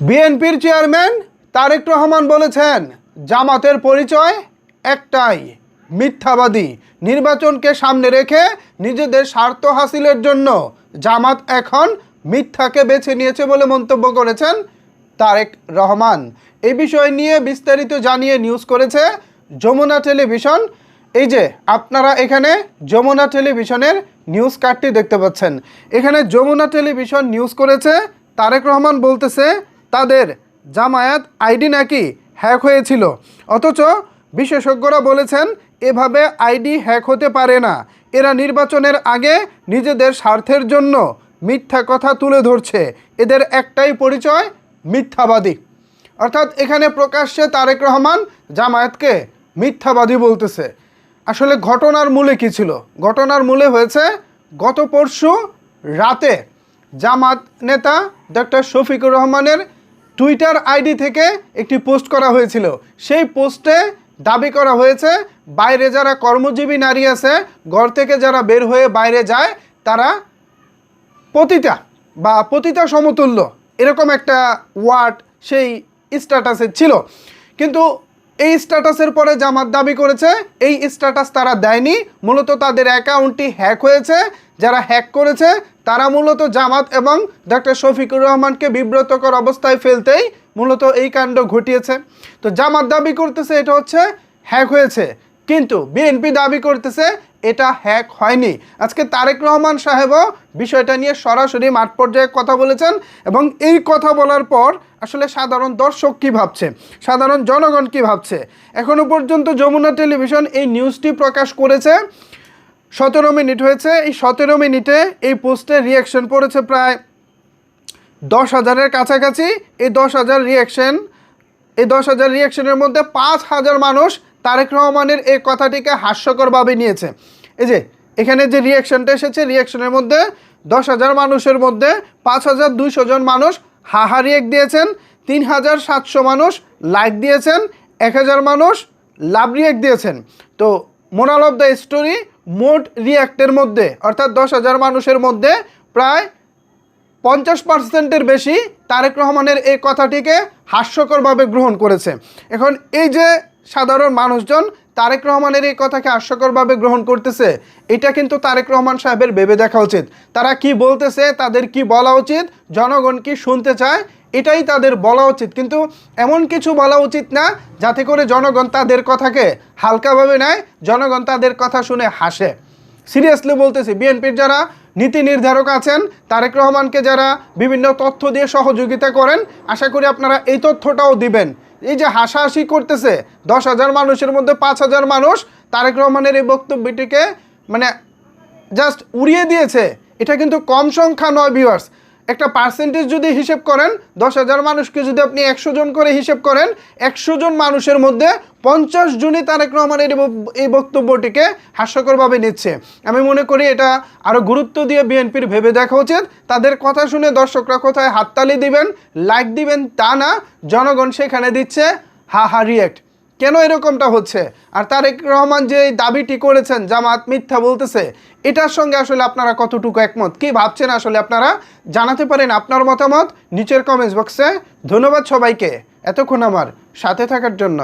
বিএনপির চেয়ারম্যান তারেক রহমান বলেছেন, জামাতের পরিচয় একটাই, মিথ্যাবাদী। নির্বাচনকে সামনে রেখে নিজেদের স্বার্থ হাসিলের জন্য জামাত এখন মিথ্যাকে বেছে নিয়েছে বলে মন্তব্য করেছেন তারেক রহমান। এই বিষয় নিয়ে বিস্তারিত জানিয়ে নিউজ করেছে যমুনা টেলিভিশন। এই যে আপনারা এখানে যমুনা টেলিভিশনের নিউজ কার্ডটি দেখতে পাচ্ছেন, এখানে যমুনা টেলিভিশন নিউজ করেছে। তারেক রহমান বলতেছে তাদের জামায়াত আইডি নাকি হ্যাক হয়েছিল, অথচ বিশেষজ্ঞরা বলেছেন এভাবে আইডি হ্যাক হতে পারে না। এরা নির্বাচনের আগে নিজেদের স্বার্থের জন্য মিথ্যা কথা তুলে ধরছে। এদের একটাই পরিচয়, মিথ্যাবাদী। অর্থাৎ এখানে প্রকাশ্যে তারেক রহমান জামায়াতকে মিথ্যাবাদী বলতেছে। আসলে ঘটনার মূলে কী ছিল? ঘটনার মূলে হয়েছে গত পরশু রাতে জামাত নেতা ডক্টর শফিকুর রহমানের টুইটার আইডি থেকে একটি পোস্ট করা হয়েছিল। সেই পোস্টে দাবি করা হয়েছে বাইরে যারা কর্মজীবী নারী আছে, ঘর থেকে যারা বের হয়ে বাইরে যায়, তারা পতিতা বা পতিতা সমতুল্য, এরকম একটা ওয়ার্ড সেই স্ট্যাটাসে ছিল। কিন্তু এই স্ট্যাটাসের পরে জামাত দাবি করেছে এই স্ট্যাটাস তারা দেয়নি, মূলত তাদের অ্যাকাউন্টটি হ্যাক হয়েছে। যারা হ্যাক করেছে তারা মূলত জামাত এবং ডক্টর শফিকুর রহমানকে বিব্রতকর অবস্থায় ফেলতেই মূলত এই কাণ্ড ঘটিয়েছে। তো জামাত দাবি করতেছে এটা হচ্ছে হ্যাক হয়েছে, কিন্তু বিএনপি দাবি করতেছে এটা হ্যাক হয়নি। আজকে তারেক রহমান সাহেবও বিষয়টা নিয়ে সরাসরি মাঠ পর্যায়ে কথা বলেছেন, এবং এই কথা বলার পর আসলে সাধারণ দর্শক কী ভাবছে, সাধারণ জনগণ কী ভাবছে, এখনও পর্যন্ত যমুনা টেলিভিশন এই নিউজটি প্রকাশ করেছে। 17 মিনিট হয়েছে। এই 17 মিনিটে এই পোস্টের রিয়াকশন পড়েছে প্রায় 10,000-এর কাছাকাছি। এই 10,000 রিয়াকশনের মধ্যে 5,000 মানুষ তারেক রহমানের এই কথাটিকে হাস্যকরভাবে নিয়েছে। এই যে এখানে যে রিয়াকশনটা এসেছে, রিয়াকশনের মধ্যে 10,000 মানুষের মধ্যে 5,200 জন মানুষ হাহা রিয়েক্ট দিয়েছেন, 3,700 মানুষ লাইক দিয়েছেন, 1,000 মানুষ লাভ রিয়েক্ট দিয়েছেন। তো মোরাল অফ দ্য স্টোরি, মোট রিয়াক্টের মধ্যে অর্থাৎ 10,000 মানুষের মধ্যে প্রায় 50%-এর বেশি তারেক রহমানের এই কথাটিকে হাস্যকরভাবে গ্রহণ করেছে। এখন এই যে সাধারণ মানুষজন তারেক রহমানের এই কথাকে হাস্যকরভাবে গ্রহণ করতেছে, এটা কিন্তু তারেক রহমান সাহেবের ভেবে দেখা উচিত। তারা কি বলতেছে, তাদের কি বলা উচিত, জনগণ কি শুনতে চায়, এটাই তাদের বলা উচিত। কিন্তু এমন কিছু বলা উচিত না যাতে করে জনগণ তাদের কথাকে হালকাভাবে নেয়, জনগণ তাদের কথা শুনে হাসে। সিরিয়াসলি বলতেছি, বিএনপির যারা নীতি নির্ধারক আছেন, তারেক রহমানকে যারা বিভিন্ন তথ্য দিয়ে সহযোগিতা করেন, আশা করি আপনারা এই তথ্যটাও দিবেন। এই যে হাসাহাসি করতেছে 10,000 মানুষের মধ্যে 5,000 মানুষ তারেক রহমানের এই বক্তব্যটিকে মানে জাস্ট উড়িয়ে দিয়েছে, এটা কিন্তু কম সংখ্যা নয় ভিউয়ার্স। একটা পার্সেন্টেজ যদি হিসেব করেন, 10,000 মানুষকে যদি আপনি 100 জন করে হিসেব করেন, 100 জন মানুষের মধ্যে 50 জনই তারেক রহমানের এই বক্তব্যটিকে হাস্যকরভাবে নিচ্ছে। আমি মনে করি এটা আরও গুরুত্ব দিয়ে বিএনপির ভেবে দেখা উচিত। তাদের কথা শুনে দর্শকরা কোথায় হাততালি দিবেন, লাইক দিবেন তা না, জনগণ সেখানে দিচ্ছে হা হা রিয়েক্ট। কেন এরকমটা হচ্ছে? আর তারেক রহমান যে দাবিটি করেছেন জামাত মিথ্যা বলতেছে, এটার সঙ্গে আসলে আপনারা কতটুকু একমত, কি ভাবছেন আসলে আপনারা জানাতে পারেন আপনার মতামত নিচের কমেন্টস বক্সে। ধন্যবাদ সবাইকে এতক্ষণ আমার সাথে থাকার জন্য।